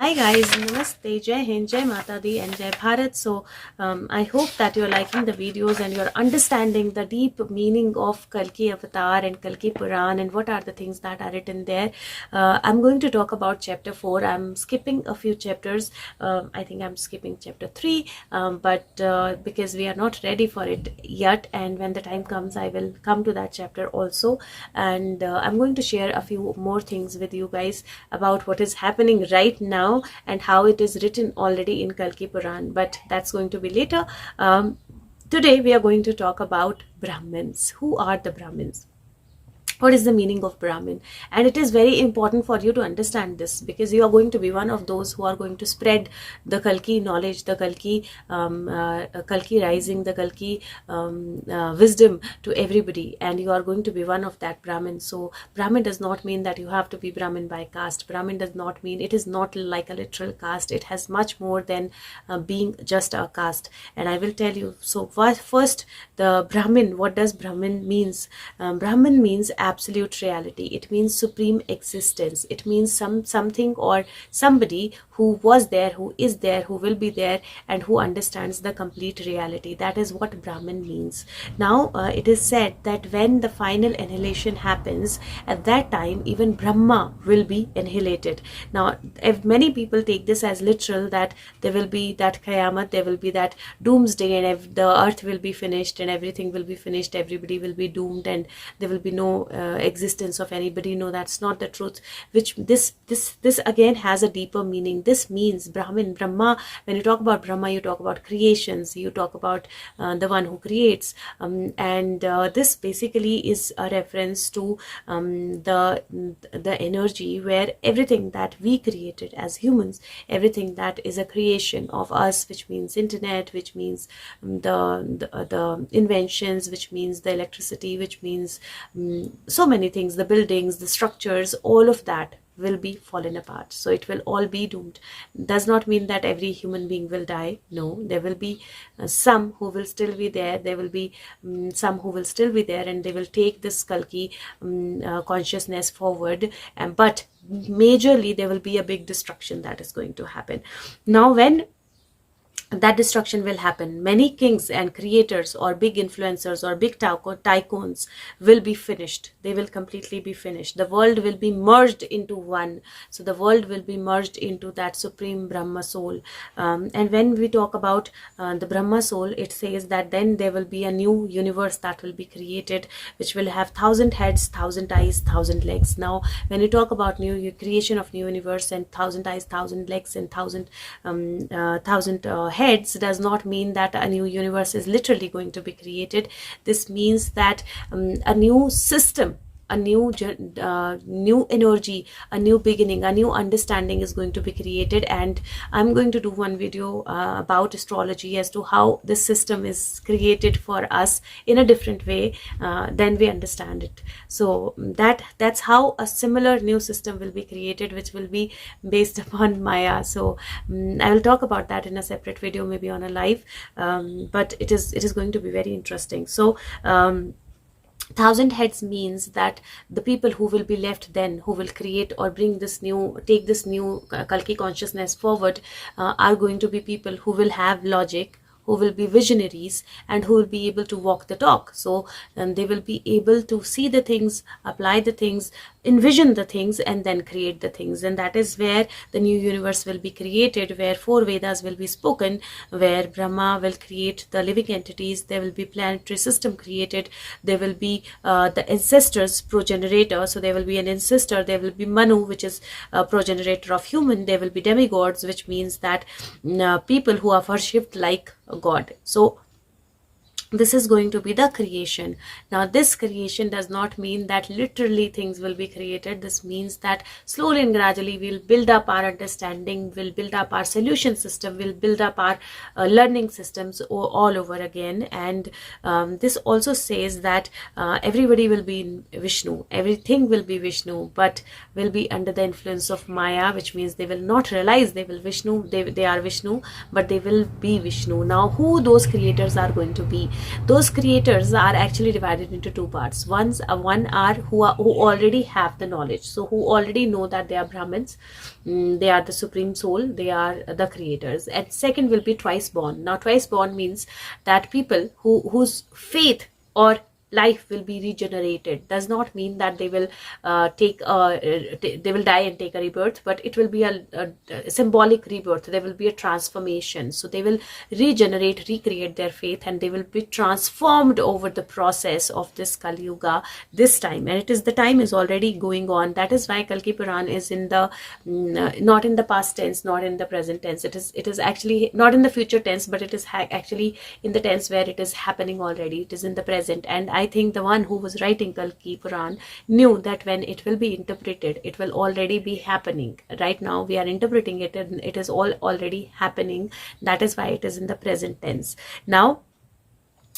Hi guys, Namaste, Jai Hind, Jai Mata Di and Jai Bharat. So I hope that you're liking the videos and you're understanding the deep meaning of Kalki Avatar and Kalki Puran and what are the things that are written there. I'm going to talk about chapter 4. I'm skipping a few chapters. I think I'm skipping chapter 3, but because we are not ready for it yet, and when the time comes I will come to that chapter also, and I'm going to share a few more things with you guys about what is happening right now and how it is written already in Kalki Puran, but that's going to be later. Today we are going to talk about Brahmins. Who are the Brahmins? What is the meaning of Brahmin? And it is very important for you to understand this, because you are going to be one of those who are going to spread the Kalki knowledge, the Kalki rising, the Kalki wisdom to everybody, and you are going to be one of that Brahmin. So Brahmin does not mean that you have to be Brahmin by caste. Brahmin does not mean, it is not like a literal caste. It has much more than being just a caste, and I will tell you. So first, the Brahmin, what does Brahmin means? Brahmin means absolute reality. It means supreme existence. It means something or somebody who was there, who is there, who will be there, and who understands the complete reality. That is what Brahmin means. Now it is said that when the final annihilation happens, at that time even Brahma will be annihilated. Now if many people take this as literal, that there will be that Qayamat, there will be that doomsday, and the earth will be finished and everything will be finished, everybody will be doomed and there will be no existence of anybody. No, that's not the truth. Which this again has a deeper meaning. This means Brahma. When you talk about Brahma, you talk about creations, you talk about the one who creates, and this basically is a reference to the energy where everything that we created as humans, everything that is a creation of us, which means internet, which means the inventions, which means the electricity, which means so many things, the buildings, the structures, all of that will be fallen apart. So it will all be doomed. Does not mean that every human being will die. No, there will be some who will still be there. There will be some who will still be there, and they will take this Kalki consciousness forward. But majorly there will be a big destruction that is going to happen. Now when that destruction will happen, many kings and creators or big influencers or big tycoons will be finished. They will completely be finished. The world will be merged into one. So the world will be merged into that supreme Brahma soul. And when we talk about the Brahma soul, it says that then there will be a new universe that will be created, which will have 1,000 heads, 1,000 eyes, 1,000 legs. Now when you talk about new creation of new universe and 1,000 eyes, 1,000 legs and 1,000 heads, does not mean that a new universe is literally going to be created. This means that a new system, a new energy, a new beginning, a new understanding is going to be created. And I'm going to do one video about astrology as to how this system is created for us in a different way than we understand it. So that's how a similar new system will be created, which will be based upon Maya. So I will talk about that in a separate video, maybe on a live, but it is going to be very interesting. So 1,000 heads means that the people who will be left then, who will create or take this new Kalki consciousness forward, are going to be people who will have logic, who will be visionaries, and who will be able to walk the talk. So they will be able to see the things, apply the things, envision the things, and then create the things. And that is where the new universe will be created, where 4 Vedas will be spoken, where Brahma will create the living entities. There will be planetary system created. There will be the ancestors, progenitor. So there will be an ancestor. There will be Manu, which is a progenitor of human. There will be demigods, which means that people who are worshipped like a god. So this is going to be the creation. Now this creation does not mean that literally things will be created. This means that slowly and gradually we'll build up our understanding, we'll build up our solution system, we'll build up our learning systems all over again. And this also says that everybody will be in Vishnu, everything will be Vishnu, but will be under the influence of Maya, which means they will not realize they will Vishnu, they are Vishnu, but they will be Vishnu. Now who those creators are going to be? Those creators are actually divided into two parts. One are who already have the knowledge, so who already know that they are Brahmins, they are the supreme soul, they are the creators. And second will be twice born. Now twice born means that people whose faith or life will be regenerated. Does not mean that they will they will die and take a rebirth, but it will be a symbolic rebirth. There will be a transformation, so they will regenerate, recreate their faith, and they will be transformed over the process of this kalyuga this time. And it is, the time is already going on. That is why Kalki Puran is in the not in the past tense, not in the present tense. It is actually not in the future tense, but it is actually in the tense where it is happening already. It is in the present. And I think the one who was writing Kalki Puran knew that when it will be interpreted, it will already be happening. Right now we are interpreting it, and it is all already happening. That is why it is in the present tense. Now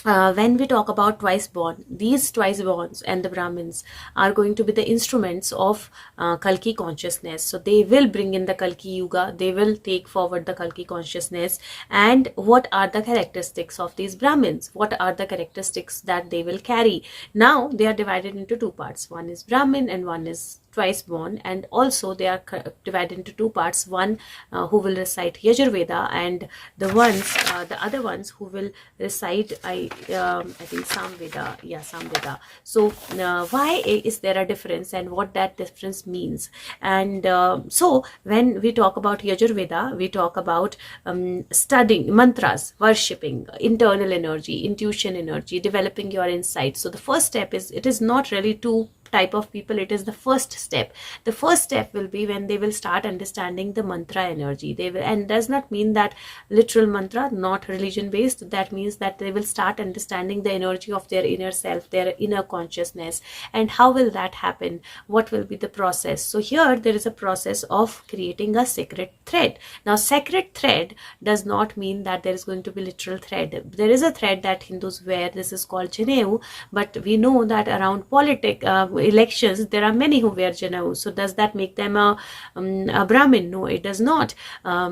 when we talk about twice born, these twice borns and the Brahmins are going to be the instruments of Kalki consciousness. So they will bring in the Kalki Yuga, they will take forward the Kalki consciousness. And what are the characteristics of these Brahmins? What are the characteristics that they will carry? Now they are divided into two parts. One is Brahmin and one is twice born, and also they are divided into two parts. One who will recite Yajurveda, and the other ones who will recite I think Samveda. Yeah, Samveda. So why is there a difference, and what that difference means? And so when we talk about Yajurveda, we talk about studying mantras, worshipping, internal energy, intuition energy, developing your insight. So the first step is, it is not really two type of people, it is the first step. The first step will be when they will start understanding the mantra energy. They will, and does not mean that literal mantra, not religion based. That means that they will start understanding the energy of their inner self, their inner consciousness. And how will that happen? What will be the process? So here there is a process of creating a sacred thread. Now sacred thread does not mean that there is going to be literal thread. There is a thread that Hindus wear, this is called janeu, but we know that around elections there are many who wear janeu. So does that make them a Brahmin? No, it does not,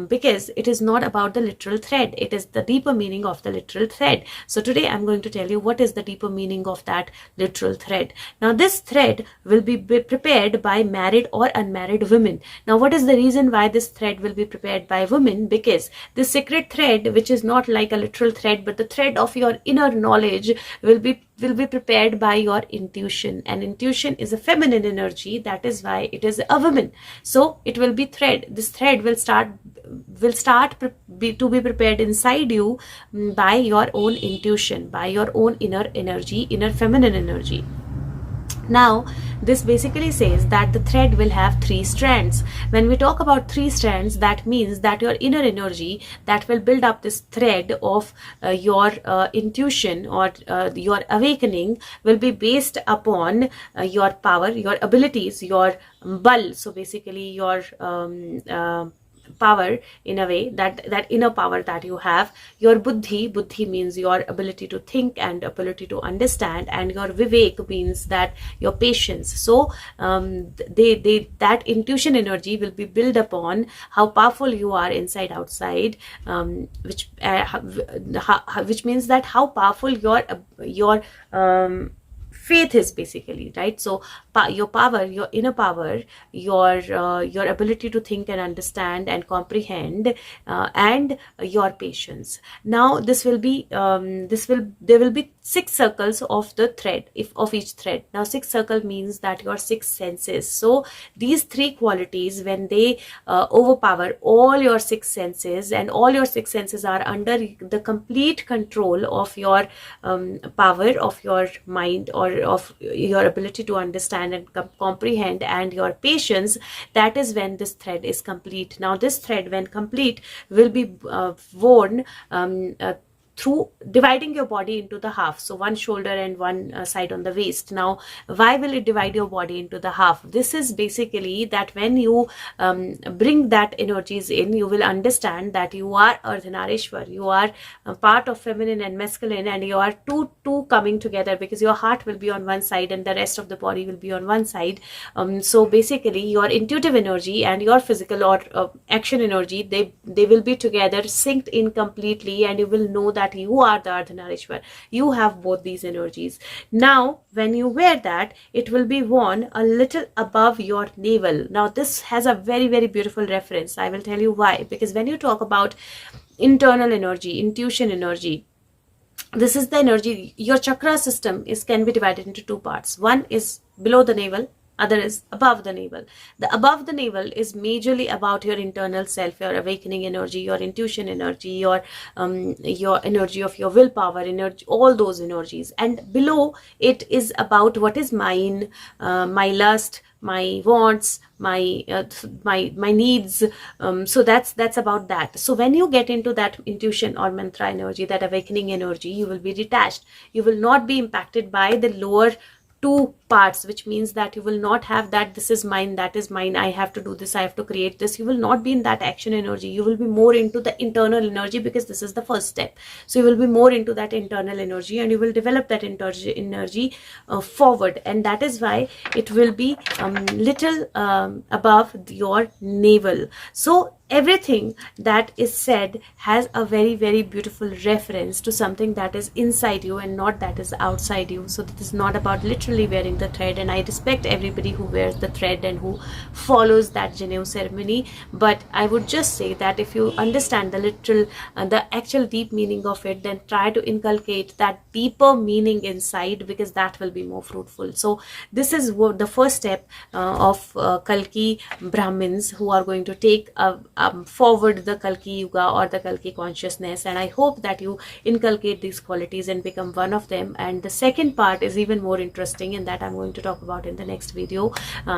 because it is not about the literal thread. It is the deeper meaning of the literal thread. So today I'm going to tell you what is the deeper meaning of that literal thread. Now this thread will be prepared by married or unmarried women. Now what is the reason why this thread will be prepared by women? Because the sacred thread, which is not like a literal thread, but the thread of your inner knowledge, will be prepared by your intuition, and intuition is a feminine energy. That is why it is a woman. So it will be thread. This thread will start to be prepared inside you by your own intuition, by your own inner energy, inner feminine energy. Now this basically says that the thread will have three strands. When we talk about three strands, that means that your inner energy that will build up this thread of your intuition or your awakening will be based upon your power, your abilities, your bal. So basically your power, in a way, that inner power that you have. Your buddhi means your ability to think and ability to understand, and your vivek means that your patience. So that intuition energy will be built upon how powerful you are inside outside, which means that how powerful your faith is basically, right? So your power, your inner power, your ability to think and understand and comprehend, and your patience. Now this will be there will be 6 circles of the thread, of each thread. Now 6 circle means that your 6 senses. So these 3 qualities, when they overpower all your 6 senses, and all your 6 senses are under the complete control of your power, of your mind, or of your ability to understand and comprehend, and your patience, that is when this thread is complete. Now this thread, when complete, will be worn through dividing your body into the half. So one shoulder and one side on the waist. Now why will it divide your body into the half? This is basically that when you bring that energies in, you will understand that you are Ardhanarishwar, you are a part of feminine and masculine, and you are two coming together, because your heart will be on one side and the rest of the body will be on one side. So basically your intuitive energy and your physical or action energy, they will be together, synced in completely, and you will know that that you are the Ardhanarishwar. You have both these energies. Now, when you wear that, it will be worn a little above your navel. Now, this has a very, very beautiful reference. I will tell you why. Because when you talk about internal energy, intuition energy, this is the energy. Your chakra system can be divided into two parts. One is below the navel, other is above the navel. The above the navel is majorly about your internal self, your awakening energy, your intuition energy, your energy of your willpower energy, all those energies. And below it is about what is mine, my lust, my wants, my needs. So that's about that. So when you get into that intuition or mantra energy, that awakening energy, you will be detached. You will not be impacted by the lower two parts, which means that you will not have that this is mine, that is mine, I have to do this, I have to create this. You will not be in that action energy. You will be more into the internal energy, because this is the first step. So you will be more into that internal energy, and you will develop that energy forward, and that is why it will be little above your navel. So everything that is said has a very, very beautiful reference to something that is inside you and not that is outside you. So this is not about literally wearing the thread, and I respect everybody who wears the thread and who follows that Janeu ceremony. But I would just say that if you understand the literal, the actual deep meaning of it, then try to inculcate that deeper meaning inside, because that will be more fruitful. So this is the first step of Kalki Brahmins, who are going to take forward the Kalki Yuga or the Kalki consciousness, and I hope that you inculcate these qualities and become one of them. And the second part is even more interesting, and that I'm going to talk about in the next video.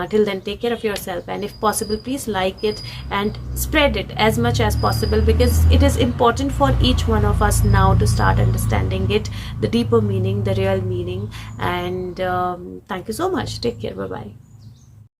Till then, take care of yourself, and if possible, please like it and spread it as much as possible, because it is important for each one of us now to start understanding it, the deeper meaning, the real meaning. And thank you so much. Take care. Bye bye.